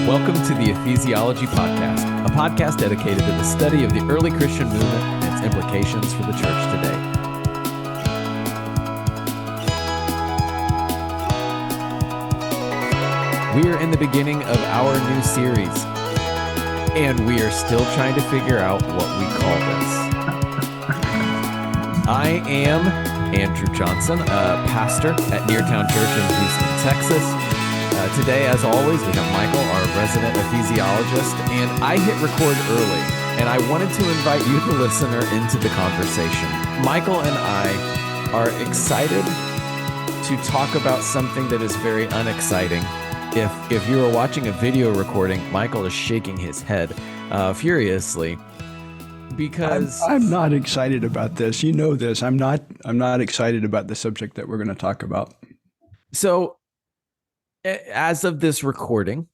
Welcome to the Ephesiology Podcast, a podcast dedicated to the study of the early Christian movement and its implications for the church today. We are in the beginning of our new series, and we are still trying to figure out what we call this. I am Andrew Johnson, a pastor at Neartown Church in Houston, Texas. Today, as always, we have Michael, our resident ephesiologist, and I hit record early, and I wanted to invite you, the listener, into the conversation. Michael and I are excited to talk about something that is very unexciting. If you are watching a video recording, Michael is shaking his head furiously because I'm not excited about this. You know this. I'm not excited about the subject that we're going to talk about. So, as of this recording,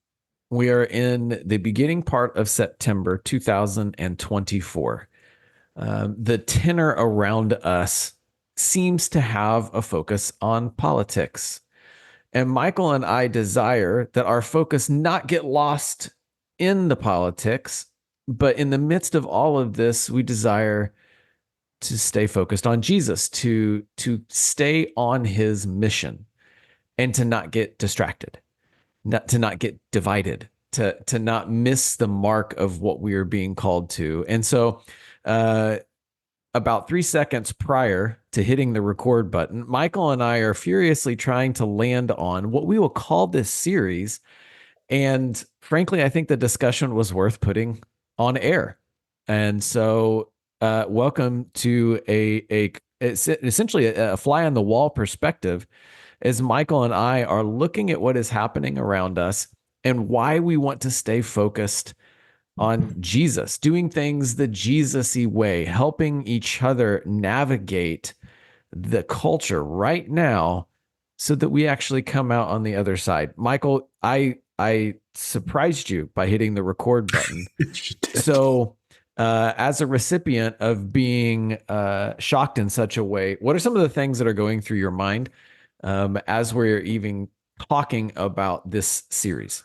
we are in the beginning part of September 2024. The tenor around us seems to have a focus on politics. And Michael and I desire that our focus not get lost in the politics, but in the midst of all of this, we desire to stay focused on Jesus, to stay on his mission. And to not get distracted, to not get divided, to not miss the mark of what we are being called to. And so about 3 seconds prior to hitting the record button, Michael and I are furiously trying to land on what we will call this series. And frankly, I think the discussion was worth putting on air. And so welcome to essentially a fly on the wall perspective, as Michael and I are looking at what is happening around us and why we want to stay focused on Jesus, doing things the Jesus-y way, helping each other navigate the culture right now so that we actually come out on the other side. Michael, I surprised you by hitting the record button. So as a recipient of being shocked in such a way, what are some of the things that are going through your mind as we're even talking about this series?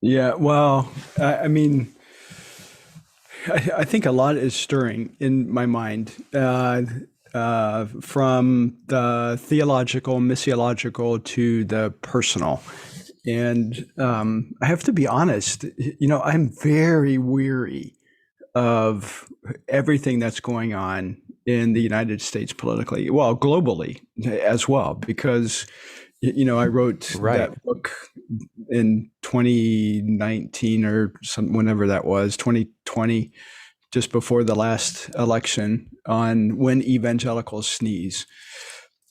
Yeah, well, I mean, I think a lot is stirring in my mind from the theological, missiological to the personal. And I have to be honest, I'm very weary of everything that's going on in the United States politically, well, globally as well, because, I wrote that book in 2019 or whenever that was, 2020, just before the last election, on when evangelicals sneeze.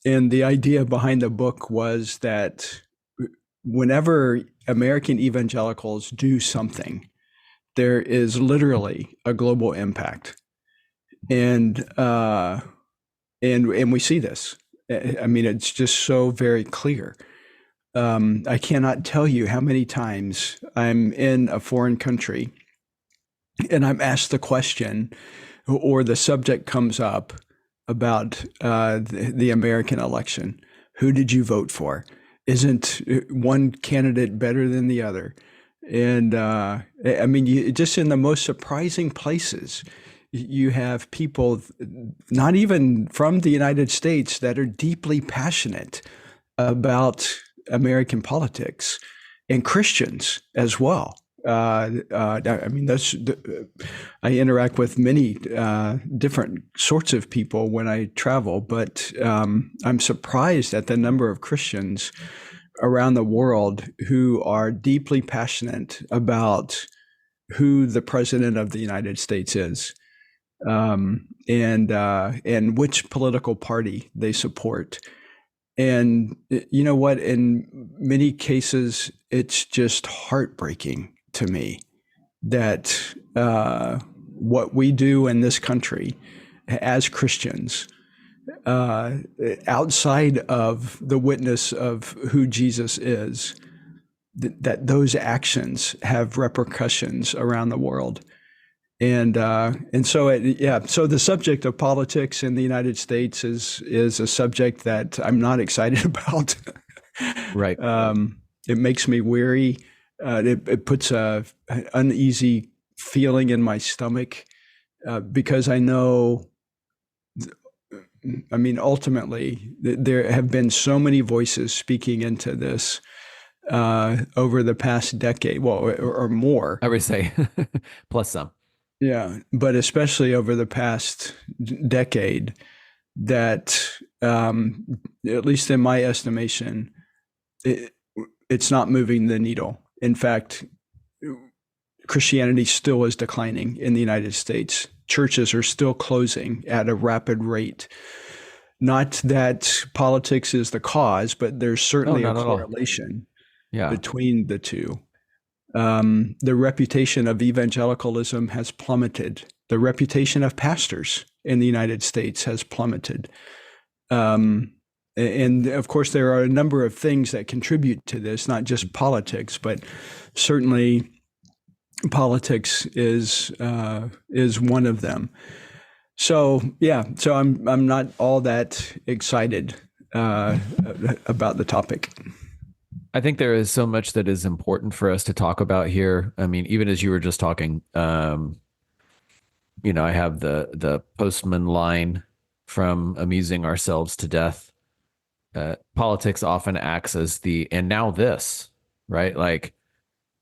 And the idea behind the book was that whenever American evangelicals do something, there is literally a global impact. And we see this. I mean, it's just so very clear. I cannot tell you how many times I'm in a foreign country and I'm asked the question, or the subject comes up about the American election. Who did you vote for? Isn't one candidate better than the other? And I mean, just in the most surprising places, you have people not even from the United States that are deeply passionate about American politics, and Christians as well. I mean, I interact with many different sorts of people when I travel, but I'm surprised at the number of Christians around the world who are deeply passionate about who the president of the United States is. And which political party they support. And you know what? In many cases, it's just heartbreaking to me that what we do in this country as Christians, outside of the witness of who Jesus is, that those actions have repercussions around the world. And so the subject of politics in the United States is a subject that I'm not excited about. Right. It makes me weary. It puts an uneasy feeling in my stomach because I know, I mean, ultimately, there have been so many voices speaking into this over the past decade, well, or more. I would say plus some. Yeah, but especially over the past decade, that at least in my estimation, it, it's not moving the needle. In fact, Christianity still is declining in the United States. Churches are still closing at a rapid rate. Not that politics is the cause, but there's certainly a correlation between the two. The reputation of evangelicalism has plummeted. The reputation of pastors in the United States has plummeted. And of course, there are a number of things that contribute to this, not just politics, but certainly politics is one of them. So yeah, so I'm not all that excited about the topic. I think there is so much that is important for us to talk about here. I mean, even as you were just talking, I have the postman line from amusing ourselves to death. Politics often acts as and now this, right? Like,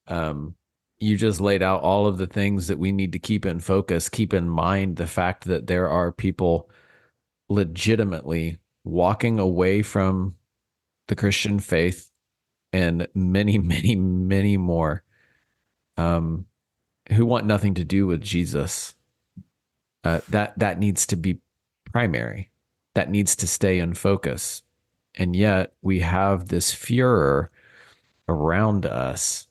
you just laid out all of the things that we need to keep in focus. Keep in mind the fact that there are people legitimately walking away from the Christian faith, and many, many, many more who want nothing to do with Jesus. That needs to be primary. That needs to stay in focus. And yet we have this furor around us,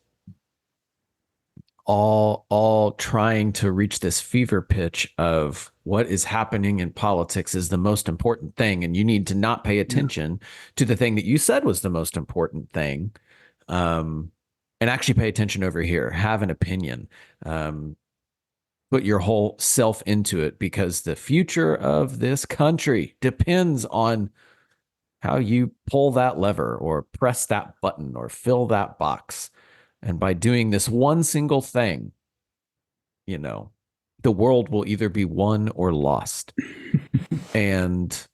all trying to reach this fever pitch of what is happening in politics is the most important thing, and you need to not pay attention to the thing that you said was the most important thing, and actually pay attention over here, have an opinion, put your whole self into it, because the future of this country depends on how you pull that lever or press that button or fill that box. And by doing this one single thing, the world will either be won or lost. and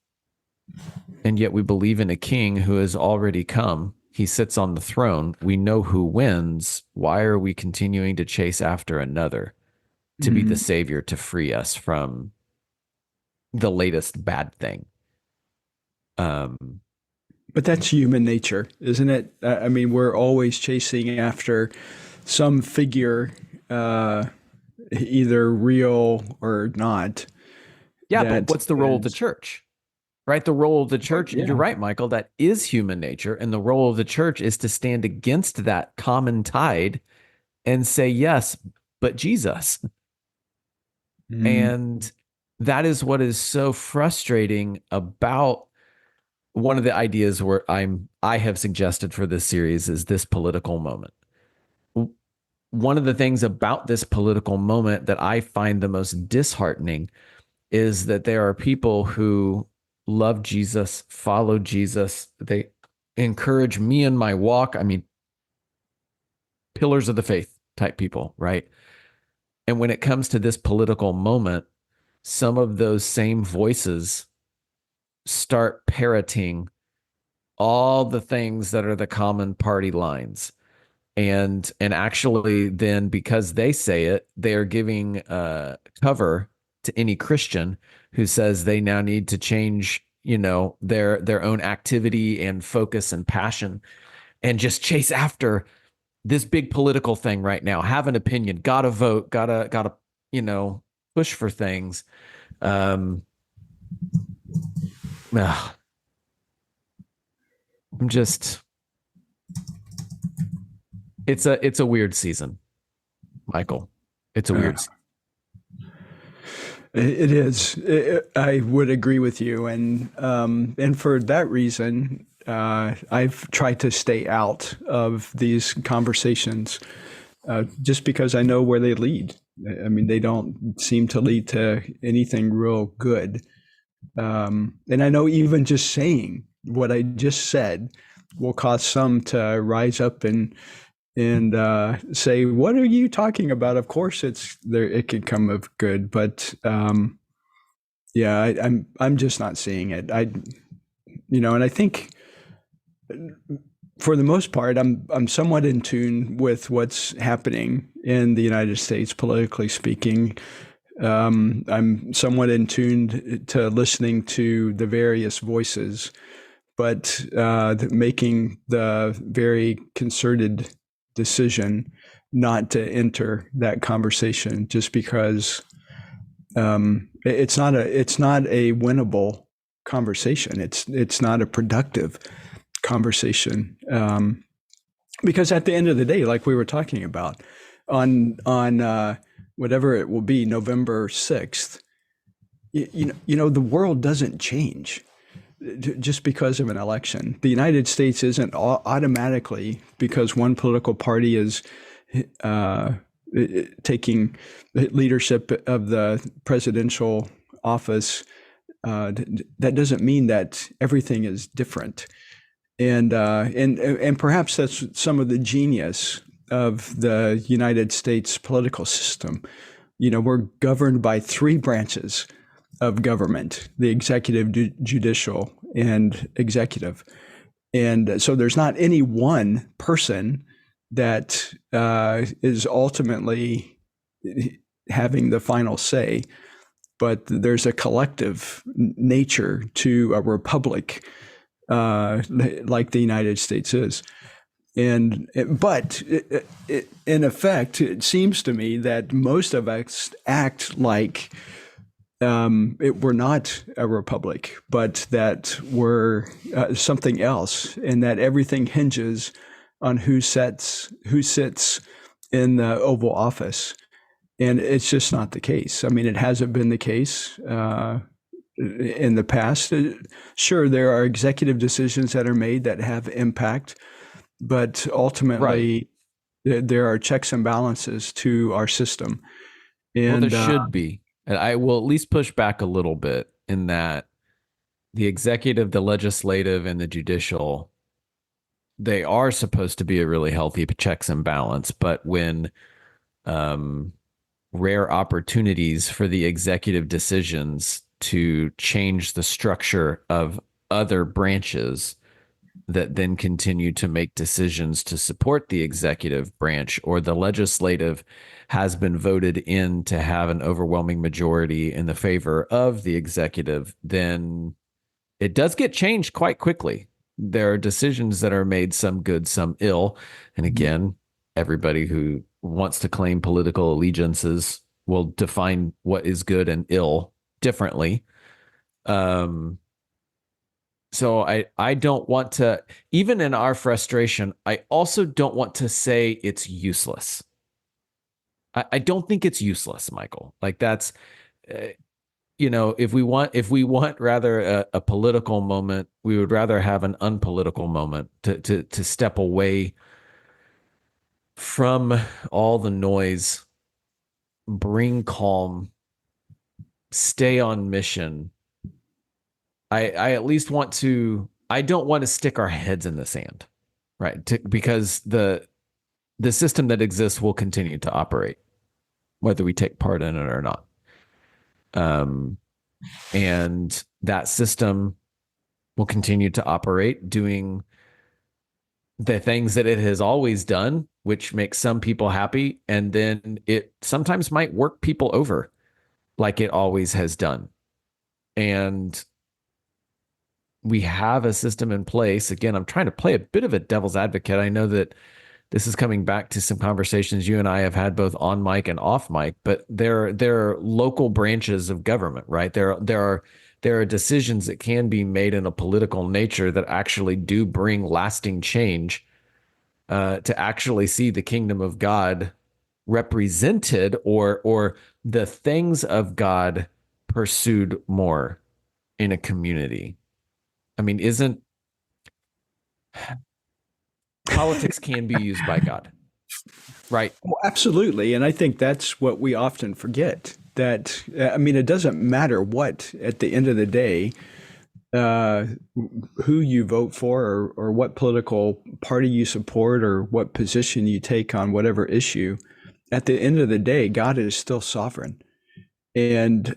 yet we believe in a king who has already come. He sits on the throne. We know who wins. Why are we continuing to chase after another to be the savior, to free us from the latest bad thing? But that's human nature, isn't it? I mean, we're always chasing after some figure, either real or not. Yeah, but what's the role of the church? Right? The role of the church, you're right, Michael, that is human nature. And the role of the church is to stand against that common tide and say, yes, but Jesus. And that is what is so frustrating about one of the ideas where I have suggested for this series is this political moment. One of the things about this political moment that I find the most disheartening is that there are people who love Jesus, follow Jesus. They encourage me in my walk. I mean, pillars of the faith type people, right? And when it comes to this political moment, some of those same voices start parroting all the things that are the common party lines. And actually then, because they say it, they are giving cover to any Christian who says they now need to change, their own activity and focus and passion, and just chase after this big political thing right now. Have an opinion, gotta vote, gotta push for things. I'm just, it's a weird season, Michael. It's a weird season. It is. I would agree with you, and for that reason, I've tried to stay out of these conversations, just because I know where they lead. I mean, they don't seem to lead to anything real good. And I know even just saying what I just said will cause some to rise up and and say, "What are you talking about?" Of course, it's there. It could come of good, but yeah, I'm just not seeing it. And I think for the most part, I'm somewhat in tune with what's happening in the United States, politically speaking. I'm somewhat in tune to listening to the various voices, but making the very concerted decision not to enter that conversation just because it's not a winnable conversation. It's not a productive conversation, because at the end of the day, like we were talking about, on whatever it will be, November 6th, the world doesn't change just because of an election. The United States isn't automatically, because one political party is taking leadership of the presidential office, that doesn't mean that everything is different. And perhaps that's some of the genius of the United States political system. We're governed by three branches of government: the executive, judicial, and executive. And so there's not any one person that is ultimately having the final say, but there's a collective nature to a republic, like the United States is. But in effect, it seems to me that most of us act like we're not a republic, but that we're something else, and that everything hinges on who sits in the Oval Office. And it's just not the case. I mean, it hasn't been the case in the past. Sure, there are executive decisions that are made that have impact, but ultimately there are checks and balances to our system. And well, there should be. And I will at least push back a little bit in that the executive, the legislative, and the judicial, they are supposed to be a really healthy checks and balance. But when rare opportunities for the executive decisions to change the structure of other branches that then continue to make decisions to support the executive branch, or the legislative has been voted in to have an overwhelming majority in the favor of the executive, then it does get changed quite quickly. There are decisions that are made, some good, some ill. And again, everybody who wants to claim political allegiances will define what is good and ill differently. So I don't want to, even in our frustration, I also don't want to say it's useless. I don't think it's useless, Michael. Like that's, if we want rather a political moment, we would rather have an unpolitical moment to step away from all the noise, bring calm, stay on mission. I at least want to, I don't want to stick our heads in the sand, right? Because the system that exists will continue to operate, whether we take part in it or not. And that system will continue to operate doing the things that it has always done, which makes some people happy. And then it sometimes might work people over like it always has done. And we have a system in place. Again, I'm trying to play a bit of a devil's advocate. I know that this is coming back to some conversations you and I have had both on mic and off mic, but there are local branches of government, right? There are decisions that can be made in a political nature that actually do bring lasting change, to actually see the kingdom of God represented, or the things of God pursued more in a community. I mean, politics can be used by God, right? Well, absolutely. And I think that's what we often forget, that, it doesn't matter what, at the end of the day, uh, who you vote for, or what political party you support, or what position you take on whatever issue, at the end of the day, God is still sovereign, and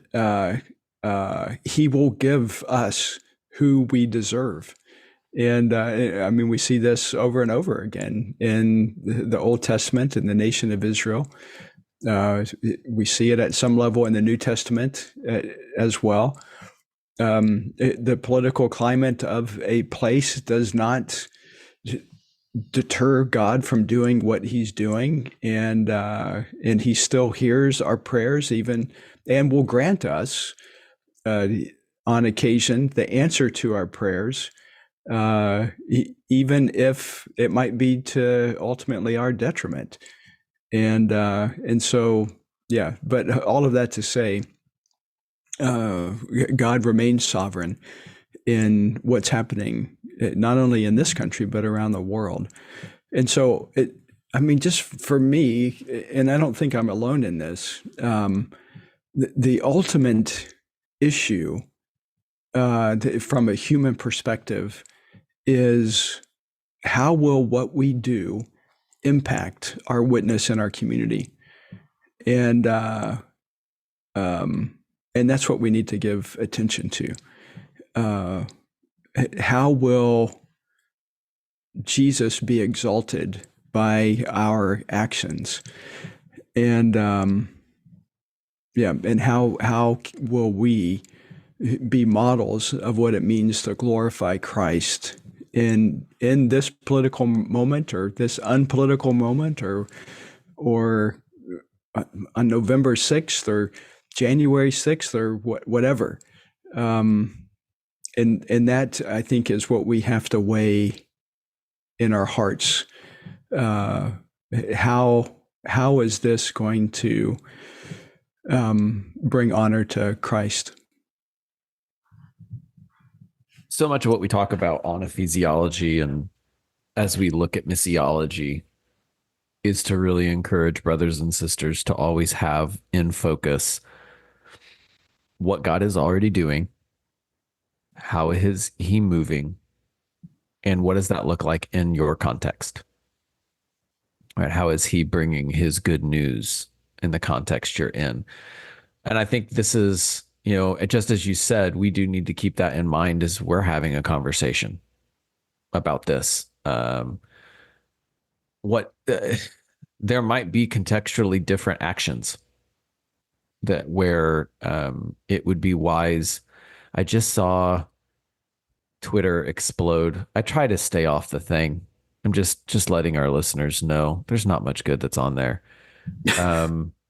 He will give us who we deserve. And I mean, we see this over and over again in the Old Testament and the nation of Israel. We see it at some level in the New Testament as well. The political climate of a place does not deter God from doing what He's doing, and He still hears our prayers, even, and will grant us on occasion the answer to our prayers, even if it might be to ultimately our detriment. And so, yeah. But all of that to say, God remains sovereign in what's happening, not only in this country but around the world. And so, I mean, just for me, and I don't think I'm alone in this. The ultimate issue, from a human perspective, is how will what we do impact our witness in our community, and that's what we need to give attention to. How will Jesus be exalted by our actions, and and how will we be models of what it means to glorify Christ in this political moment, or this unpolitical moment, or on November 6th or January 6th, or whatever. And that, I think, is what we have to weigh in our hearts. How is this going to bring honor to Christ? So much of what we talk about on Ephesiology, and as we look at missiology, is to really encourage brothers and sisters to always have in focus what God is already doing, how is He moving, and what does that look like in your context? Right? How is He bringing His good news in the context you're in? And I think this is, just as you said, we do need to keep that in mind as we're having a conversation about this. There might be contextually different actions that where it would be wise. I just saw Twitter explode. I try to stay off the thing. I'm just letting our listeners know there's not much good that's on there.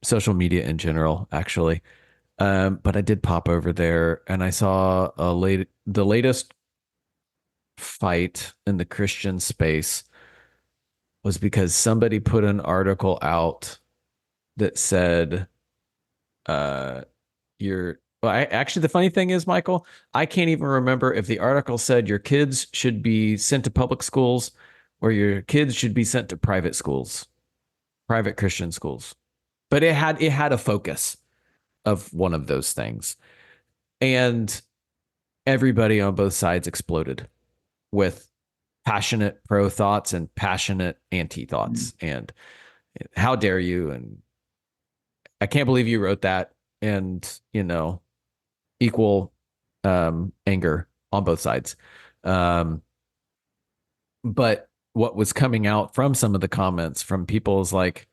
Social media in general, actually. But I did pop over there and I saw the latest fight in the Christian space was because somebody put an article out that said, actually, the funny thing is, Michael, I can't even remember if the article said your kids should be sent to public schools or your kids should be sent to private schools, private Christian schools. But it had a focus of one of those things. And everybody on both sides exploded with passionate pro thoughts and passionate anti thoughts. And how dare you? And I can't believe you wrote that. And, equal anger on both sides. But what was coming out from some of the comments from people is like,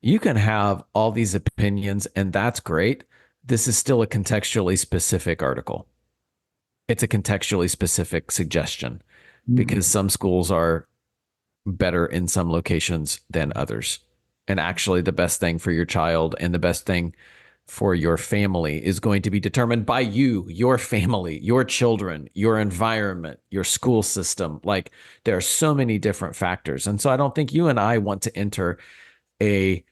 you can have all these opinions and that's great. This is still a contextually specific article. It's a contextually specific suggestion because some schools are better in some locations than others. And actually the best thing for your child and the best thing for your family is going to be determined by you, your family, your children, your environment, your school system. Like there are so many different factors. And so I don't think you and I want to enter a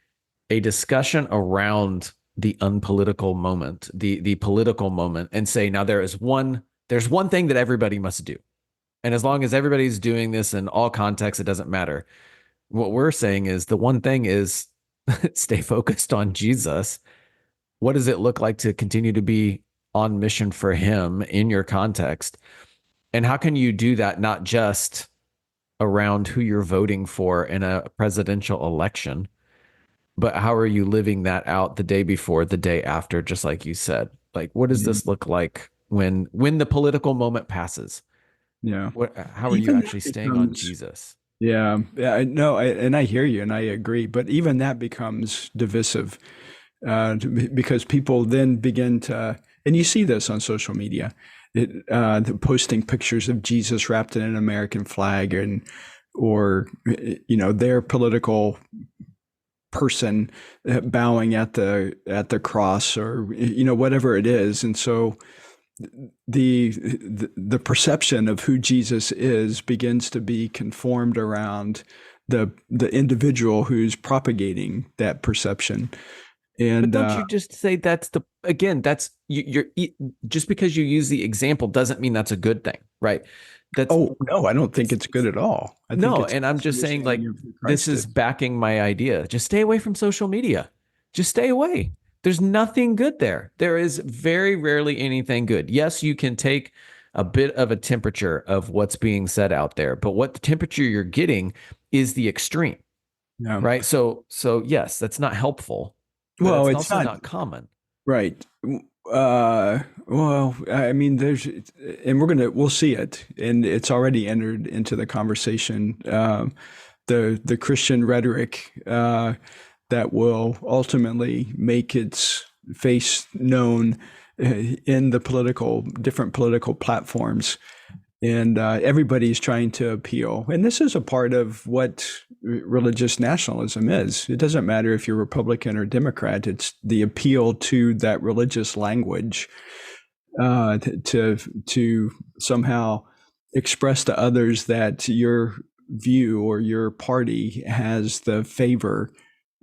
discussion around the unpolitical moment, the political moment, and say, now there's one thing that everybody must do. And as long as everybody's doing this in all contexts, it doesn't matter. What we're saying is the one thing is stay focused on Jesus. What does it look like to continue to be on mission for him in your context? And how can you do that not just around who you're voting for in a presidential election, but how are you living that out the day before, the day after, just like you said? Like, what does Mhm. this look like when the political moment passes? Yeah. How are you Even that actually staying on becomes, Jesus? yeah, yeah, no, and I hear you and I agree, but even that becomes divisive because people then begin to, and you see this on social media, posting pictures of Jesus wrapped in an American flag and, or, their political person bowing at the cross or, whatever it is. And so the perception of who Jesus is begins to be conformed around the individual who's propagating that perception. But And don't you just say that's the again, that's just because you use the example doesn't mean that's a good thing, right? That's oh no, I don't think it's good at all. I think no, it's and I'm just saying like misunderstanding of who this Christ is is. backing my idea. Just stay away from social media. Just stay away. There's nothing good there. There is very rarely anything good. Yes, you can take a bit of a temperature of what's being said out there, but what the temperature you're getting is the extreme, Yeah. right? So yes, that's not helpful, but Well, it's it's also not not common. right. Well, I mean, and we'll see it, and it's already entered into the conversation. The Christian rhetoric that will ultimately make its face known in the different political platforms. And everybody's trying to appeal. And this is a part of what religious nationalism is. It doesn't matter if you're Republican or Democrat, it's the appeal to that religious language to somehow express to others that your view or your party has the favor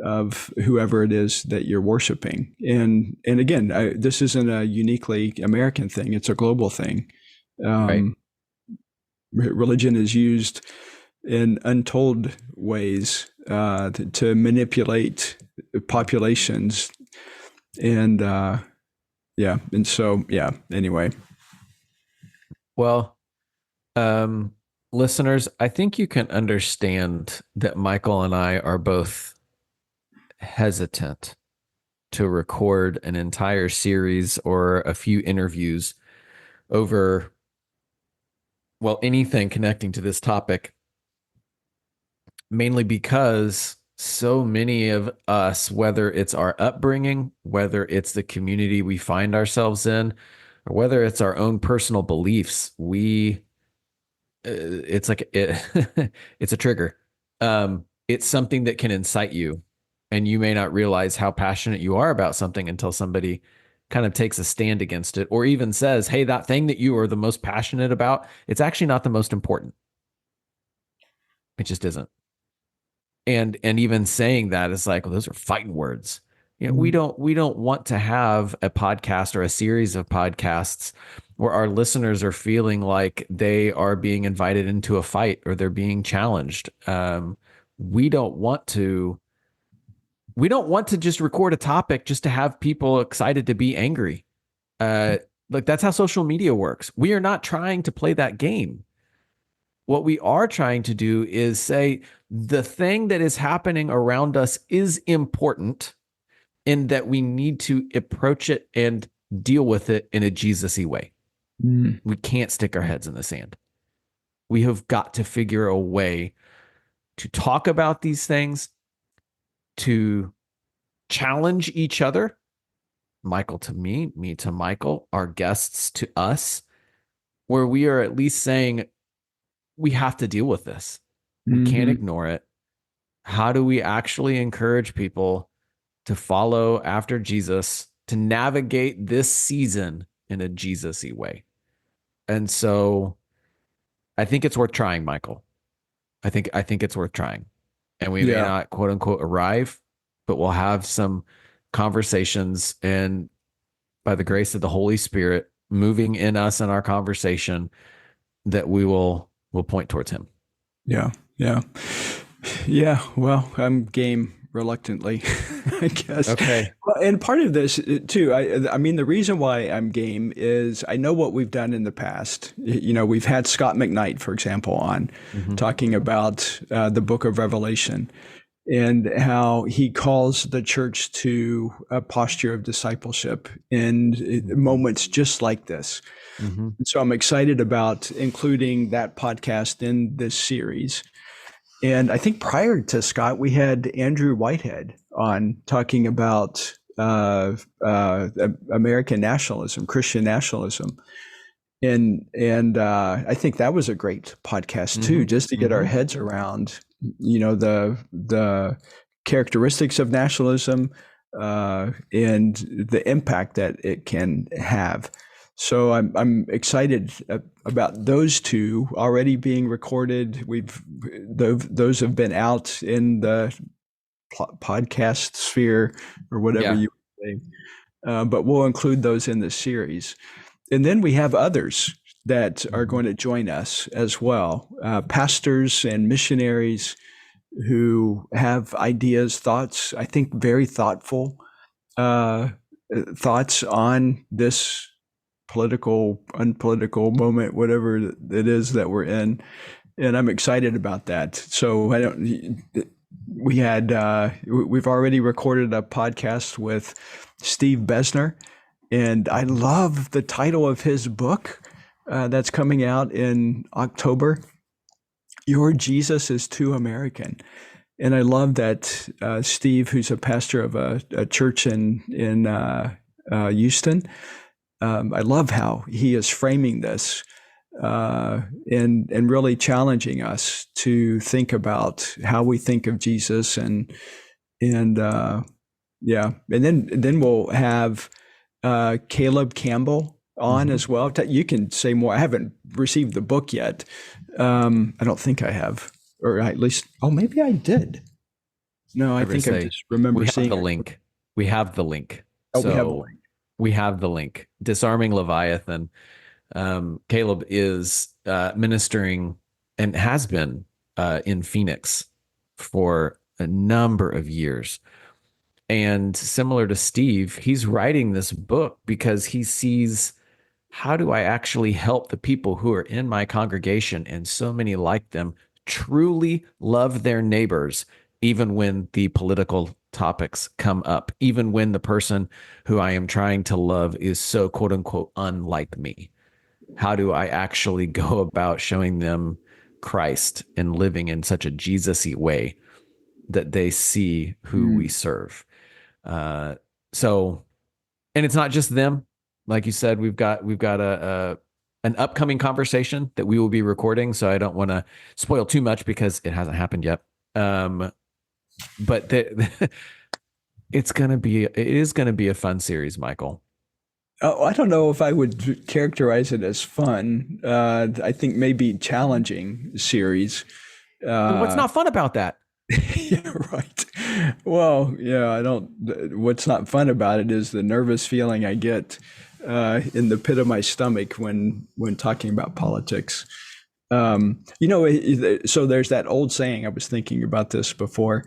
of whoever it is that you're worshiping. And again, this isn't a uniquely American thing; it's a global thing. Right. Um, Religion is used in untold ways to manipulate populations, and yeah, and so yeah. Anyway, Well, um, listeners, I think you can understand that Michael and I are both hesitant to record an entire series or a few interviews over, well, anything connecting to this topic, mainly because so many of us, whether it's our upbringing, whether it's the community we find ourselves in, or whether it's our own personal beliefs, it's like it, it's a trigger. It's something that can incite you, and you may not realize how passionate you are about something until somebody kind of takes a stand against it, or even says, "Hey, that thing that you are the most passionate about, it's actually not the most important. It just isn't." And even saying that is like, well, those are fighting words. You know, we don't want to have a podcast or a series of podcasts where our listeners are feeling like they are being invited into a fight or they're being challenged. We don't want to. We don't want to just record a topic just to have people excited to be angry. Uh, like that's how social media works. We are not trying to play that game. What we are trying to do is say the thing that is happening around us is important in that we need to approach it and deal with it in a Jesus-y way. mm, We can't stick our heads in the sand. We have got to figure a way to talk about these things, to challenge each other, Michael to me to Michael, our guests to us, where we are at least saying we have to deal with this. We can't mhm. ignore it. How do we actually encourage people to follow after Jesus, to navigate this season in a Jesus-y way? And so I think it's worth trying, Michael. I think it's worth trying. And we may Yeah, not quote unquote arrive, but we'll have some conversations, and by the grace of the Holy Spirit moving in us in our conversation, that will point towards him. yeah, yeah, yeah. Well, I'm game reluctantly, I guess. Okay. Well, and part of this too, I mean, the reason why I'm game is I know what we've done in the past. You know, we've had Scott McKnight, for example, on Hmm. talking about the book of Revelation and how he calls the church to a posture of discipleship in moments just like this. Hmm. So I'm excited about including that podcast in this series. And I think prior to Scott, we had Andrew Whitehead on talking about American nationalism, Christian nationalism. And I think that was a great podcast too, Hmm. just to get our Hmm. heads around, you know, the characteristics of nationalism and the impact that it can have. So I'm excited about those two already being recorded. Those have been out in the podcast sphere or whatever Yeah. you say, but we'll include those in the series. And then we have others that are going to join us as well, pastors and missionaries who have ideas, thoughts, I think very thoughtful thoughts on this political, unpolitical moment, whatever it is that we're in. And I'm excited about that. So we've already recorded a podcast with Steve Besner, and I love the title of his book that's coming out in October. Your Jesus is Too American. And I love that Steve, who's a pastor of a church in Houston, I love how he is framing this and really challenging us to think about how we think of Jesus and yeah, and then we'll have Caleb Campbell on as well. You can say more. I haven't received the book yet. I don't think I have, or at least, oh, maybe I did. No, I think I just remember we seeing have the link. We have the link. Oh, so we have a link. we have the link. Disarming Leviathan. Caleb is ministering and has been in Phoenix for a number of years. And similar to Steve, he's writing this book because he sees, how do I actually help the people who are in my congregation, and so many like them, truly love their neighbors, even when the political topics come up, even when the person who I am trying to love is so quote unquote unlike me. How do I actually go about showing them Christ and living in such a Jesus-y way that they see who we serve? So, and it's not just them. Like you said, we've got an upcoming conversation that we will be recording. So I don't want to spoil too much because it hasn't happened yet. But it is going to be a fun series, Michael. Oh, I don't know if I would characterize it as fun. I think maybe challenging series. Well, what's not fun about that? Yeah, right. Well, yeah, I don't. What's not fun about it is the nervous feeling I get in the pit of my stomach when talking about politics. You know, so there's that old saying. I was thinking about this before.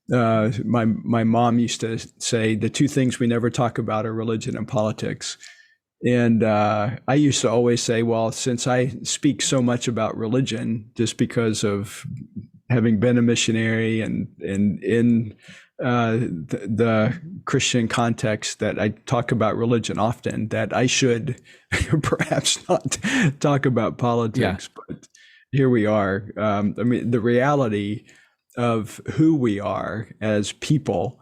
My mom used to say the two things we never talk about are religion and politics. And I used to always say, well, since I speak so much about religion, just because of having been a missionary and in the Christian context, that I talk about religion often, that I should perhaps not talk about politics. Yeah. But here we are. I mean, the reality of who we are as people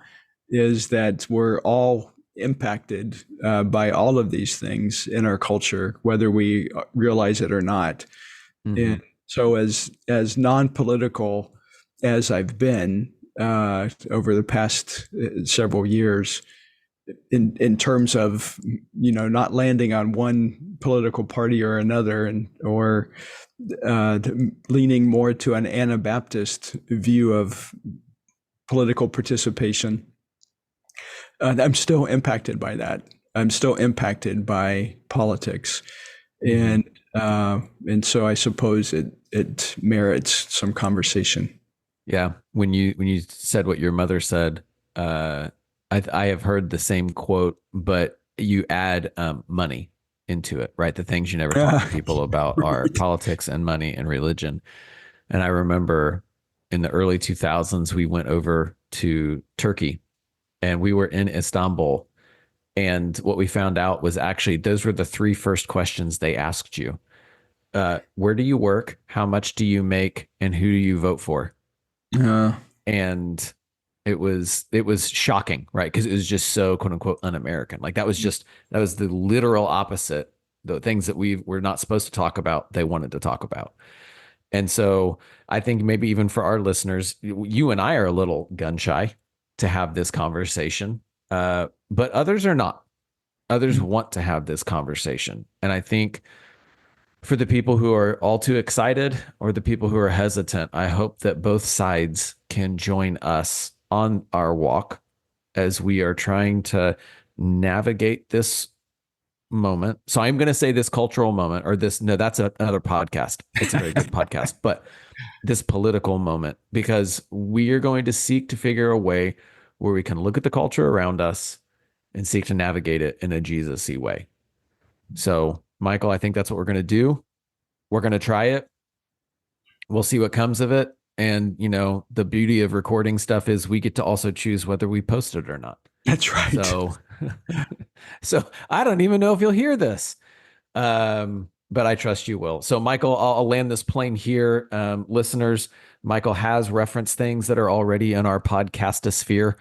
is that we're all impacted by all of these things in our culture, whether we realize it or not. Mm-hmm. And so as non-political as I've been over the past several years, in terms of, you know, not landing on one political party or another, or leaning more to an Anabaptist view of political participation, I'm still impacted by that. I'm still impacted by politics, and so I suppose it merits some conversation. Yeah. When you said what your mother said, I have heard the same quote, but you add money into it, right? The things you never talk to people about are Right. politics and money and religion. And I remember in the early 2000s, we went over to Turkey and we were in Istanbul. And what we found out was actually those were the three first questions they asked you. Where do you work? How much do you make? And who do you vote for? Uh, And it was shocking, right? Because it was just so quote unquote un-American. Like that was the literal opposite. The things that we were not supposed to talk about, they wanted to talk about. And so I think maybe even for our listeners, you and I are a little gun shy to have this conversation, but others are not. Others want to have this conversation. And I think for the people who are all too excited or the people who are hesitant, I hope that both sides can join us on our walk as we are trying to navigate this moment. So I'm going to say this cultural moment or this, no, that's another podcast. It's a very good podcast, but this political moment, because we are going to seek to figure a way where we can look at the culture around us and seek to navigate it in a Jesus-y way. So, Michael, I think that's what we're going to do. We're going to try it. We'll see what comes of it. And, the beauty of recording stuff is we get to also choose whether we post it or not. that's right. So I don't even know if you'll hear this, but I trust you will. So, Michael, I'll land this plane here. Listeners, Michael has referenced things that are already in our podcastosphere.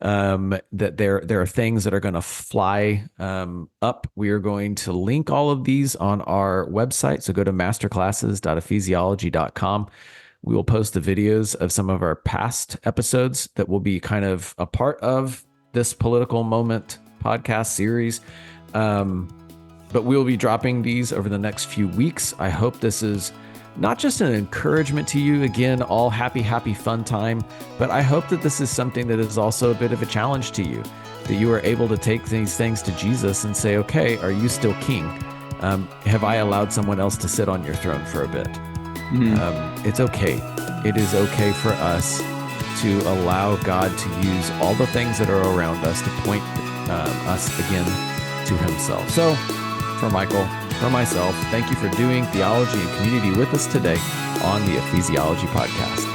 That there are things that are going to fly up. We are going to link all of these on our website. So go to masterclasses.ephesiology.com. We will post the videos of some of our past episodes that will be kind of a part of this political moment podcast series. But we'll be dropping these over the next few weeks. I hope this is not just an encouragement to you, again, all happy, fun time, but I hope that this is something that is also a bit of a challenge to you, that you are able to take these things to Jesus and say, okay, are you still king? Have I allowed someone else to sit on your throne for a bit? It's okay. It is okay for us to allow God to use all the things that are around us to point us again to himself. So for Michael, for myself, thank you for doing theology and community with us today on the Ephesiology Podcast.